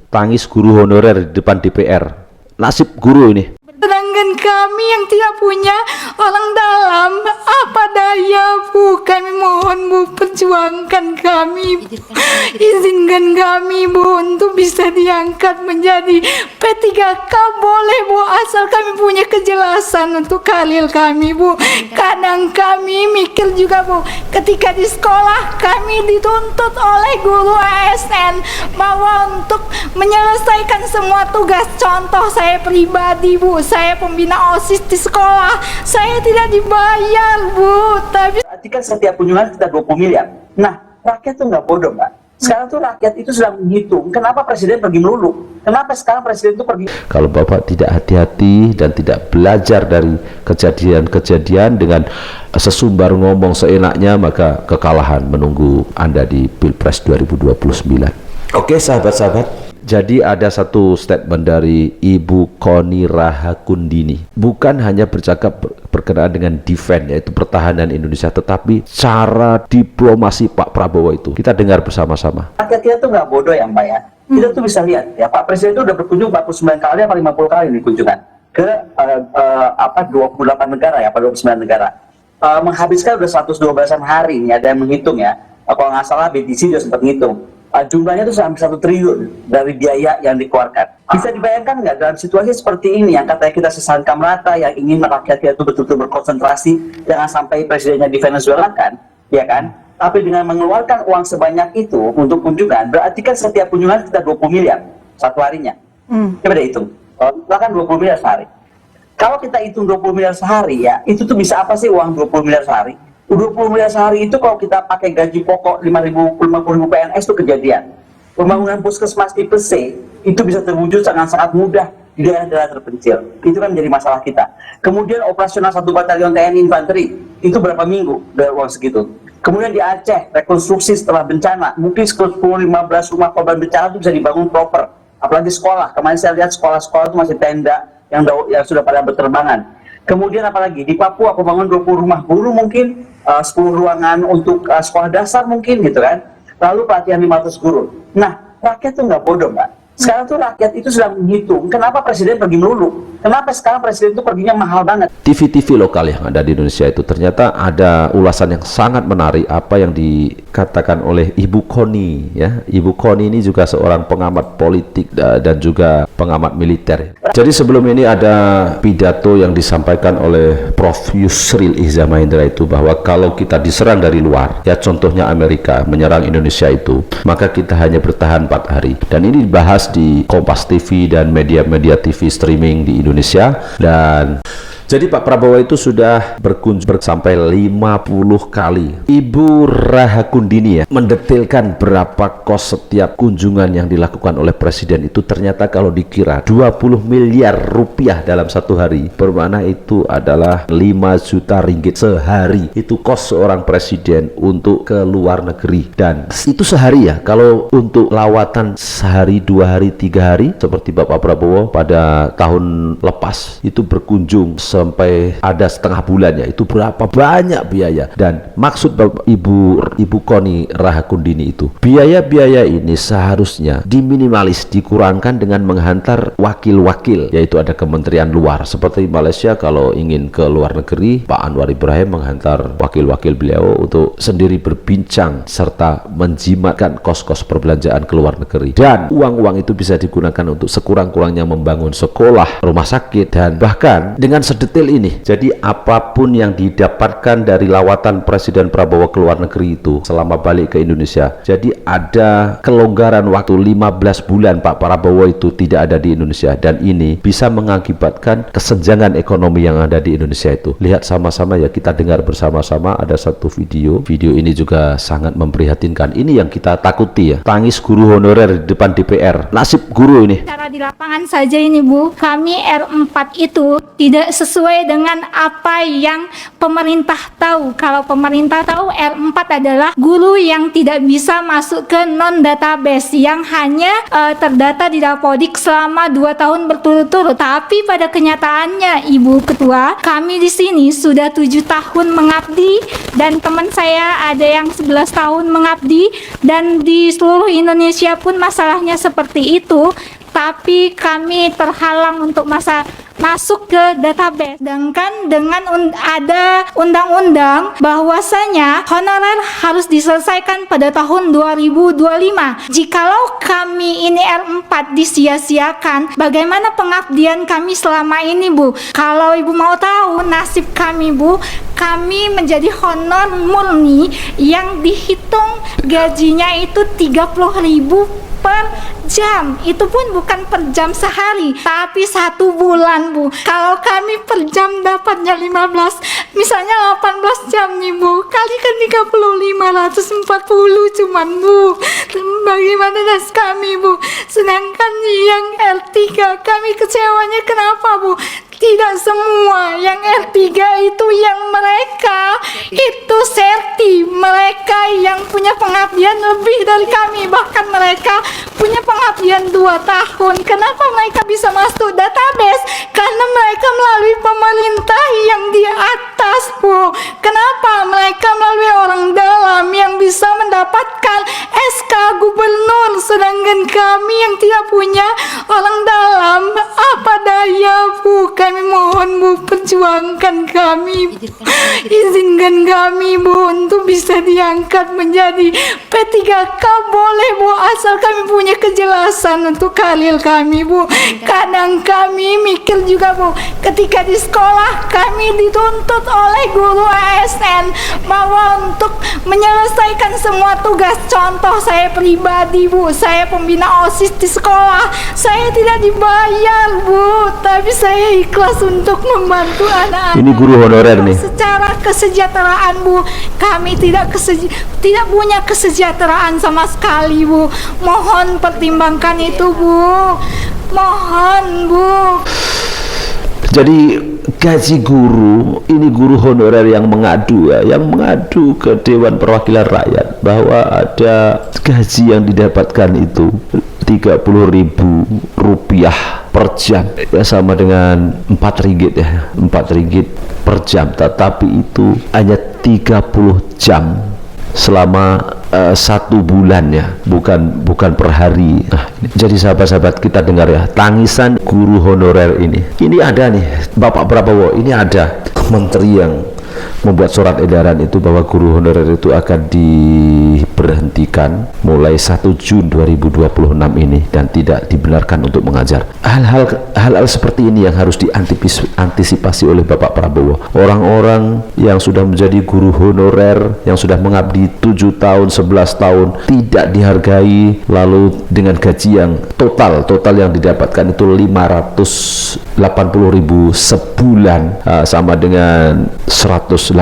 Tangis guru honorer di depan DPR. Nasib guru ini. Sedangkan kami yang tidak punya orang dalam, apa daya Bu, kami mohon Bu, perjuangkan kami, izinkan kami Bu untuk bisa diangkat menjadi P3K, boleh Bu, asal kami punya kejelasan untuk karir kami Bu. Kadang kami mikir juga Bu, ketika di sekolah kami dituntut oleh guru ASN bahwa untuk menyelesaikan semua tugas, contoh saya pribadi Bu, saya pembina OSIS di sekolah, saya tidak dibayar Bu, tapi berarti kan setiap kunjungan kita 20 miliar. Nah, rakyat tuh nggak bodoh Mbak. Sekarang tuh rakyat itu sedang menghitung kenapa presiden pergi melulu, kenapa sekarang presiden itu pergi. Kalau Bapak tidak hati-hati dan tidak belajar dari kejadian-kejadian dengan sesumbar ngomong seenaknya, maka kekalahan menunggu Anda di Pilpres 2029. Oke sahabat-sahabat, jadi ada satu statement dari Ibu Koni Rahakundini, bukan hanya bercakap berkenaan dengan defense, yaitu pertahanan Indonesia, tetapi cara diplomasi Pak Prabowo itu kita dengar bersama-sama. Rakyat kita tuh nggak bodoh ya Mbak ya. Kita tuh bisa lihat ya, Pak Presiden itu udah berkunjung 49 kali atau 50 kali nih kunjungan ke 28 negara ya, 29 negara. Menghabiskan udah 112-an hari nih, ada yang menghitung ya. Kalau nggak salah BTC juga sempat ngitung. Jumlahnya itu hampir 1 triliun dari biaya yang dikeluarkan. Bisa dibayangkan nggak dalam situasi seperti ini yang katanya kita sesangka merata, yang ingin rakyat kita itu betul-betul berkonsentrasi, jangan sampai presidennya di Venezuela kan, ya kan? Tapi dengan mengeluarkan uang sebanyak itu untuk kunjungan, berarti kan setiap kunjungan kita 20 miliar satu harinya. Coba deh hitung, bahkan 20 miliar sehari. Kalau kita hitung 20 miliar sehari ya, itu tuh bisa apa sih uang 20 miliar sehari? 20 miliar sehari itu kalau kita pakai gaji pokok 50.000 PNS itu kejadian. Pembangunan puskesmas tipe C itu bisa terwujud sangat-sangat mudah di daerah-daerah terpencil. Itu kan menjadi masalah kita. Kemudian operasional 1 batalion TNI infanteri itu berapa minggu dari uang segitu. Kemudian di Aceh rekonstruksi setelah bencana, mungkin 10-15 rumah korban bencana itu bisa dibangun proper. Apalagi sekolah. Kemarin saya lihat sekolah-sekolah itu masih tenda yang sudah pada berterbangan. Kemudian apalagi di Papua pembangunan 20 rumah guru mungkin, 10 ruangan untuk sekolah dasar mungkin gitu kan. Lalu pelatihan 500 guru. Nah, rakyat tuh nggak bodoh Mbak. Sekarang tuh rakyat itu sedang menghitung kenapa presiden pergi melulu. Kenapa sekarang presiden itu perginya mahal banget. TV-TV lokal yang ada di Indonesia itu ternyata ada ulasan yang sangat menarik apa yang dikatakan oleh Ibu Koni ya. Ibu Koni ini juga seorang pengamat politik dan juga pengamat militer. Jadi sebelum ini ada pidato yang disampaikan oleh Prof. Yusril Iza Mahendra itu bahwa kalau kita diserang dari luar, ya contohnya Amerika menyerang Indonesia itu, maka kita hanya bertahan 4 hari. Dan ini dibahas di Kompas TV dan media-media TV streaming di Indonesia. Dan jadi Pak Prabowo itu sudah berkunjung sampai 50 kali. Ibu Rahakundini ya mendetailkan berapa kos setiap kunjungan yang dilakukan oleh presiden itu. Ternyata kalau dikira 20 miliar rupiah dalam satu hari, bermakna itu adalah 5 juta ringgit sehari. Itu kos seorang presiden untuk ke luar negeri. Dan itu sehari ya. Kalau untuk lawatan sehari, 2 hari, 3 hari seperti Bapak Prabowo pada tahun lepas itu berkunjung sampai ada setengah bulannya, itu berapa banyak biaya. Dan maksud Ibu Koni Rahakundini itu, biaya-biaya ini seharusnya diminimalis, dikurangkan dengan menghantar wakil-wakil, yaitu ada kementerian luar seperti Malaysia. Kalau ingin ke luar negeri, Pak Anwar Ibrahim menghantar wakil-wakil beliau untuk sendiri berbincang serta menjimatkan kos-kos perbelanjaan ke luar negeri. Dan uang-uang itu bisa digunakan untuk sekurang-kurangnya membangun sekolah, rumah sakit, dan bahkan dengan detail ini. Jadi apapun yang didapatkan dari lawatan Presiden Prabowo ke luar negeri itu selama balik ke Indonesia, jadi ada kelonggaran waktu 15 bulan Pak Prabowo itu tidak ada di Indonesia, dan ini bisa mengakibatkan kesenjangan ekonomi yang ada di Indonesia itu. Lihat sama-sama ya, kita dengar bersama-sama ada satu video ini juga sangat memprihatinkan. Ini yang kita takuti ya, tangis guru honorer di depan DPR. Nasib guru ini. cara di lapangan saja ini Bu, kami R4 itu tidak sesuai sesuai dengan apa yang pemerintah tahu. Kalau pemerintah tahu R4 adalah guru yang tidak bisa masuk ke non-database, yang hanya terdata di Dapodik selama 2 tahun berturut-turut. Tapi pada kenyataannya, Ibu Ketua, kami di sini sudah 7 tahun mengabdi, dan teman saya ada yang 11 tahun mengabdi, dan di seluruh Indonesia pun masalahnya seperti itu. Tapi kami terhalang untuk masuk ke database. Sedangkan dengan ada undang-undang bahwasanya honorer harus diselesaikan pada tahun 2025. Jikalau kami ini R4 disia-siakan, bagaimana pengabdian kami selama ini, Bu? Kalau Ibu mau tahu nasib kami, Bu, kami menjadi honor murni yang dihitung gajinya itu 30.000 per jam. Itu pun bukan per jam sehari, tapi 1 bulan, Bu. Kalau kami per jam dapatnya 15, misalnya 18 jam nih, Bu, kalikan 30, 540 cuman, Bu. Bagaimana nasib kami, Bu? Sedangkan yang R3 kami kecewanya kenapa, Bu? Tidak semua yang R3 itu yang mereka itu serti, mereka yang punya pengabdian lebih dari kami, bahkan mereka punya pengabdian 2 tahun. Kenapa mereka bisa masuk database? Karena mereka melalui pemerintah yang di atas, Bu. Kenapa mereka melalui orang dalam yang bisa mendapatkan SK gubernur, sedangkan kami yang tidak punya orang dalam, apa daya, Bu? Kami mohon, Bu, perjuangkan kami, izinkan kami, Bu, untuk bisa diangkat menjadi P3K, boleh, Bu, asal kami punya kejelasan untuk karir kami, Bu. Kadang kami mikir juga, Bu, ketika di sekolah kami dituntut oleh guru ASN bahwa untuk menyelesaikan semua tugas. Contoh saya pribadi, Bu, saya pembina OSIS di sekolah, saya tidak dibayar, Bu, tapi saya ikhlas untuk membantu anak-anak. Ini guru honorer nih. Secara kesejahteraan, Bu, kami tidak punya kesejahteraan sama sekali, Bu. Mohon pertimbangkan itu, Bu. Mohon, Bu. Jadi gaji guru ini, guru honorer yang mengadu ke Dewan Perwakilan Rakyat bahwa ada gaji yang didapatkan itu 30.000 rupiah per jam, ya sama dengan 4 ringgit ya, 4 ringgit per jam, tetapi itu hanya 30 jam selama 1 bulan ya, bukan per hari. Nah, jadi sahabat-sahabat kita dengar ya, tangisan guru honorer ini. Ini ada nih Bapak Prabowo, ini ada menteri yang membuat surat edaran itu bahwa guru honorer itu akan diberhentikan mulai 1 Juni 2026 ini dan tidak dibenarkan untuk mengajar. Hal-hal seperti ini yang harus diantisipasi oleh Bapak Prabowo. Orang-orang yang sudah menjadi guru honorer, yang sudah mengabdi 7 tahun, 11 tahun, tidak dihargai, lalu dengan gaji yang total yang didapatkan itu 580.000 sebulan, sama dengan 180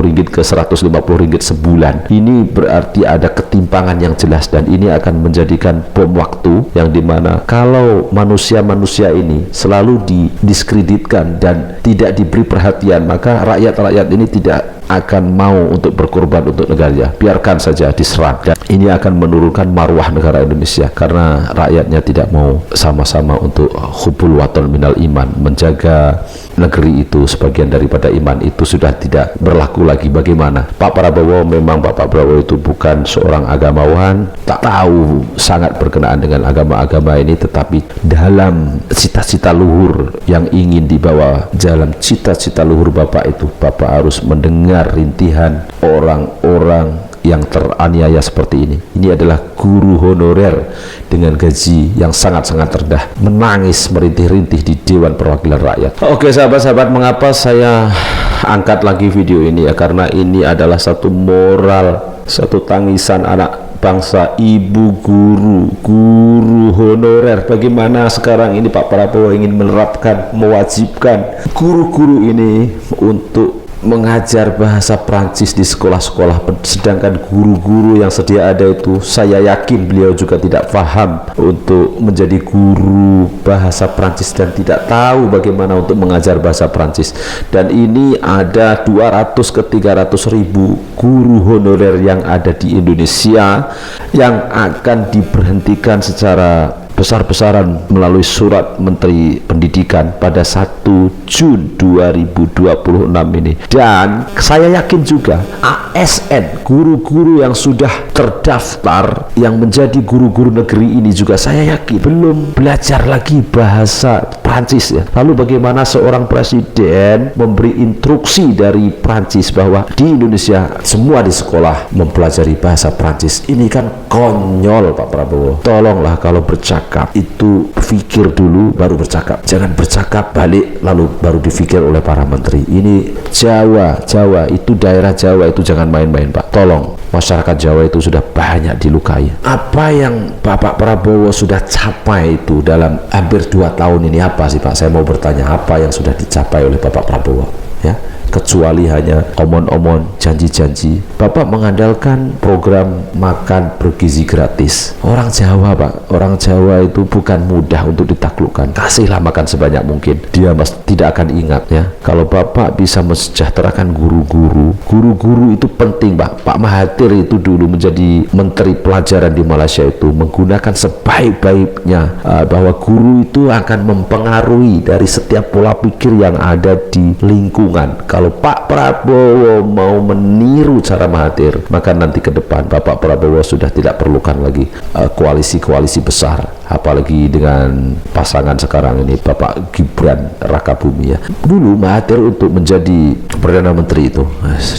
ringgit ke 150 ringgit sebulan. Ini berarti ada ketimpangan yang jelas, dan ini akan menjadikan bom waktu yang dimana kalau manusia-manusia ini selalu didiskreditkan dan tidak diberi perhatian, maka rakyat-rakyat ini tidak akan mau untuk berkorban untuk negaranya. Biarkan saja diserang, dan ini akan menurunkan marwah negara Indonesia karena rakyatnya tidak mau sama-sama untuk hubul waton minal iman, menjaga negeri itu. Sebagian daripada iman itu sudah tidak berlaku lagi. Bagaimana? Pak Prabowo, memang Bapak Prabowo itu bukan seorang agamawan, tak tahu sangat berkenaan dengan agama-agama ini, tetapi dalam cita-cita luhur yang ingin dibawa, dalam cita-cita luhur Bapak itu, Bapak harus mendengar rintihan orang-orang yang teraniaya seperti ini. Ini adalah guru honorer dengan gaji yang sangat-sangat rendah, menangis merintih-rintih di Dewan Perwakilan Rakyat. Oke sahabat-sahabat, mengapa saya angkat lagi video ini ya? Karena ini adalah satu moral, satu tangisan anak bangsa, ibu guru honorer. Bagaimana sekarang ini Pak Prabowo ingin menerapkan, mewajibkan guru-guru ini untuk mengajar bahasa Prancis di sekolah-sekolah, sedangkan guru-guru yang sedia ada itu saya yakin beliau juga tidak paham untuk menjadi guru bahasa Prancis dan tidak tahu bagaimana untuk mengajar bahasa Prancis. Dan ini ada 200 ke 300 ribu guru honorer yang ada di Indonesia yang akan diberhentikan secara besar-besaran melalui surat Menteri Pendidikan pada 1 Jun 2026 ini. Dan saya yakin juga ASN, guru-guru yang sudah terdaftar yang menjadi guru-guru negeri ini juga saya yakin belum belajar lagi bahasa Prancis ya. Lalu bagaimana seorang presiden memberi instruksi dari Prancis bahwa di Indonesia semua di sekolah mempelajari bahasa Prancis? Ini kan konyol Pak Prabowo. Tolonglah kalau bercakap itu pikir dulu baru bercakap, jangan bercakap balik lalu baru difikir oleh para menteri. Ini Jawa itu daerah Jawa itu jangan main-main Pak, tolong. Masyarakat Jawa itu sudah banyak dilukai. Apa yang Bapak Prabowo sudah capai itu dalam hampir 2 tahun ini apa sih Pak? Saya mau bertanya, apa yang sudah dicapai oleh Bapak Prabowo ya? Kecuali hanya omon-omon, janji-janji. Bapak mengandalkan program makan bergizi gratis. Orang Jawa Pak, orang Jawa itu bukan mudah untuk ditaklukkan. Kasihlah makan sebanyak mungkin, dia tidak akan ingat ya. Kalau Bapak bisa mensejahterakan guru-guru, guru-guru itu penting Pak. Pak Mahathir itu dulu menjadi Menteri Pelajaran di Malaysia itu menggunakan sebaik-baiknya bahwa guru itu akan mempengaruhi dari setiap pola pikir yang ada di lingkungan. Kalau Pak Prabowo mau meniru cara Mahathir, maka nanti ke depan Bapak Prabowo sudah tidak perlukan lagi koalisi-koalisi besar, apalagi dengan pasangan sekarang ini Bapak Gibran Rakabumi ya. Dulu Mahathir untuk menjadi Perdana Menteri itu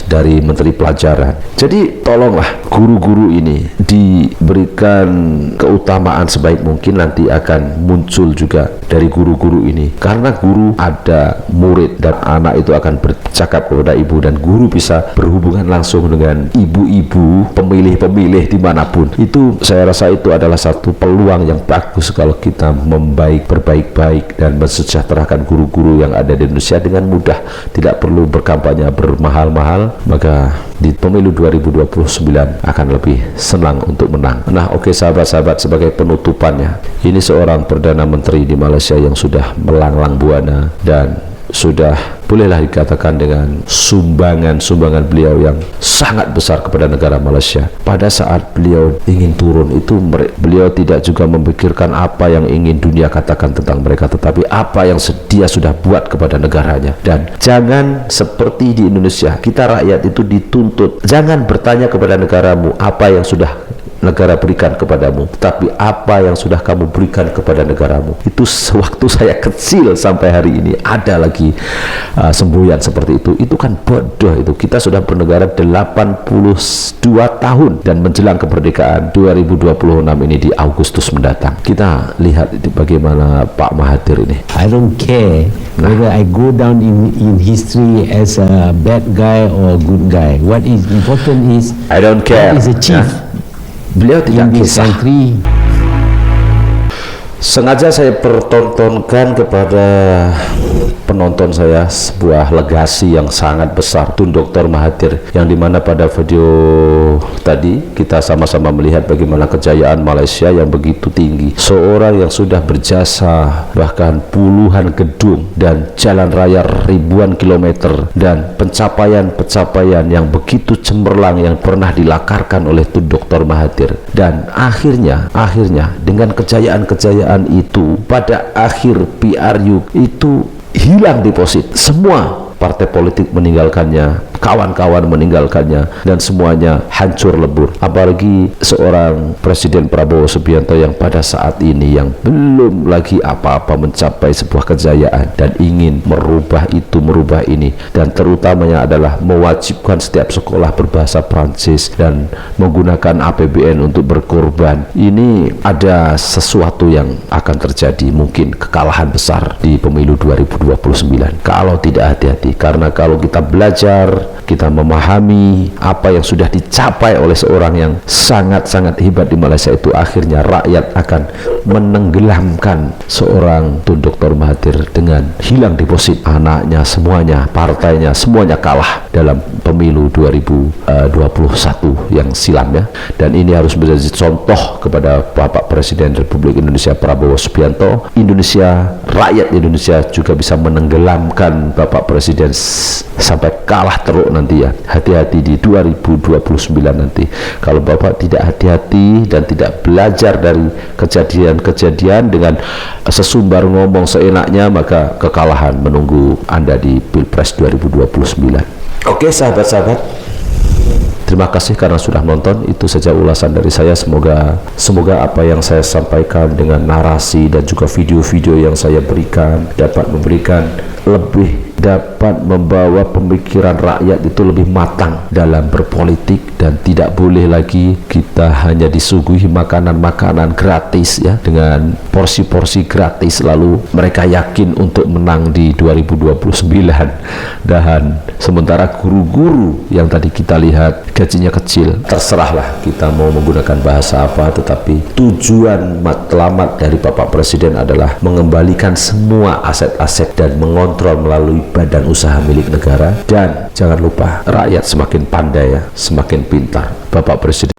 dari Menteri Pelajaran. Jadi tolonglah guru-guru ini diberikan keutamaan sebaik mungkin, nanti akan muncul juga dari guru-guru ini. Karena guru ada murid dan anak itu akan bercakap kepada ibu, dan guru bisa berhubungan langsung dengan ibu-ibu pemilih-pemilih dimanapun. Itu saya rasa itu adalah satu peluang yang bagus kalau kita berbaik-baik dan mensejahterakan guru-guru yang ada di Indonesia dengan mudah, tidak perlu berkampanye bermahal-mahal, maka di pemilu 2029 akan lebih senang untuk menang. Nah oke sahabat-sahabat, sebagai penutupannya, ini seorang Perdana Menteri di Malaysia yang sudah melanglang buana dan sudah bolehlah dikatakan dengan sumbangan beliau yang sangat besar kepada negara Malaysia. Pada saat beliau ingin turun itu beliau tidak juga memikirkan apa yang ingin dunia katakan tentang mereka, tetapi apa yang dia sudah buat kepada negaranya. Dan jangan seperti di Indonesia, kita rakyat itu dituntut jangan bertanya kepada negaramu apa yang sudah negara berikan kepadamu, tapi apa yang sudah kamu berikan kepada negaramu. Itu sewaktu saya kecil sampai hari ini ada lagi semboyan seperti itu kan bodoh. Itu kita sudah bernegara 82 tahun dan menjelang kemerdekaan 2026 ini di Agustus mendatang. Kita lihat bagaimana Pak Mahathir ini. I don't care whether I go down in history as a bad guy or a good guy. What is important is I don't care. What is a chief? Beliau tidak in this kisah. country. Sengaja saya pertontonkan kepada penonton saya sebuah legasi yang sangat besar Tun Dr. Mahathir, yang dimana pada video tadi kita sama-sama melihat bagaimana kejayaan Malaysia yang begitu tinggi, seorang yang sudah berjasa bahkan puluhan gedung dan jalan raya ribuan kilometer, dan pencapaian-pencapaian yang begitu cemerlang yang pernah dilakarkan oleh Tun Dr. Mahathir. Dan akhirnya dengan kejayaan-kejayaan itu pada akhir PRU itu hilang deposit, semua partai politik meninggalkannya, kawan-kawan meninggalkannya, dan semuanya hancur lebur. Apalagi seorang Presiden Prabowo Subianto yang pada saat ini yang belum lagi apa-apa mencapai sebuah kejayaan dan ingin merubah itu, merubah ini, dan terutamanya adalah mewajibkan setiap sekolah berbahasa Prancis dan menggunakan APBN untuk berkorban. Ini ada sesuatu yang akan terjadi, mungkin kekalahan besar di pemilu 2029 kalau tidak hati-hati. Karena kalau kita belajar, kita memahami apa yang sudah dicapai oleh seorang yang sangat-sangat hebat di Malaysia itu, akhirnya rakyat akan menenggelamkan seorang Tun Dr. Mahathir dengan hilang deposit anaknya, semuanya, partainya, semuanya kalah dalam pemilu 2021 yang silam ya. Dan ini harus menjadi contoh kepada Bapak Presiden Republik Indonesia Prabowo Subianto. Indonesia, rakyat Indonesia juga bisa menenggelamkan Bapak Presiden sampai kalah teruk nanti ya. Hati-hati di 2029 nanti. Kalau Bapak tidak hati-hati dan tidak belajar dari kejadian-kejadian dengan sesumbar ngomong seenaknya, maka kekalahan menunggu Anda di Pilpres 2029. Oke sahabat-sahabat, terima kasih karena sudah nonton. Itu saja ulasan dari saya. Semoga apa yang saya sampaikan dengan narasi dan juga video-video yang saya berikan dapat memberikan dapat membawa pemikiran rakyat itu lebih matang dalam berpolitik, dan tidak boleh lagi kita hanya disuguhi makanan-makanan gratis ya, dengan porsi-porsi gratis lalu mereka yakin untuk menang di 2029, dan sementara guru-guru yang tadi kita lihat gajinya kecil. Terserahlah kita mau menggunakan bahasa apa, tetapi tujuan matlamat dari Bapak Presiden adalah mengembalikan semua aset-aset dan mengontrol melalui badan usaha milik negara. Dan jangan lupa, rakyat semakin pandai ya, semakin pintar. Bapak Presiden